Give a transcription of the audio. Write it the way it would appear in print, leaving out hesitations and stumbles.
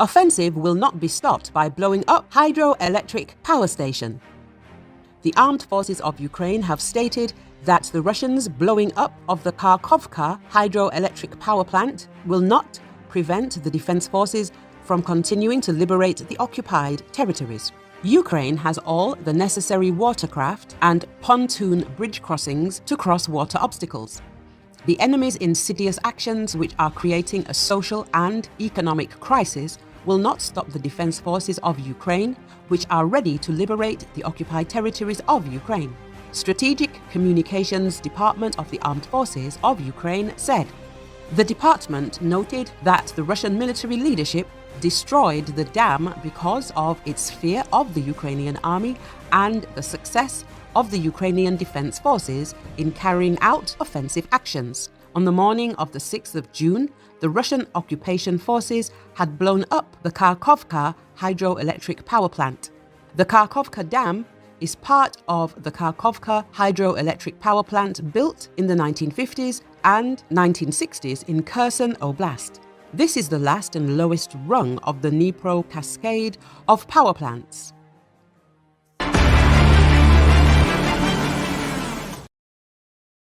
Offensive will not be stopped by blowing up hydroelectric power station. The armed forces of Ukraine have stated that the Russians' blowing up of the Kharkiv hydroelectric power plant will not prevent the defense forces from continuing to liberate the occupied territories. Ukraine has all the necessary watercraft and pontoon bridge crossings to cross water obstacles. The enemy's insidious actions, which are creating a social and economic crisis, will not stop the defense forces of Ukraine, which are ready to liberate the occupied territories of Ukraine. Strategic Communications Department of the Armed Forces of Ukraine said. The department noted that the Russian military leadership destroyed the dam because of its fear of the Ukrainian army and the success of the Ukrainian defense forces in carrying out offensive actions. On the morning of the 6th of June, the Russian occupation forces had blown up the Kharkiv hydroelectric power plant. The Kharkiv dam is part of the Kharkiv hydroelectric power plant built in the 1950s and 1960s in Kherson Oblast. This is the last and lowest rung of the Dnipro cascade of power plants.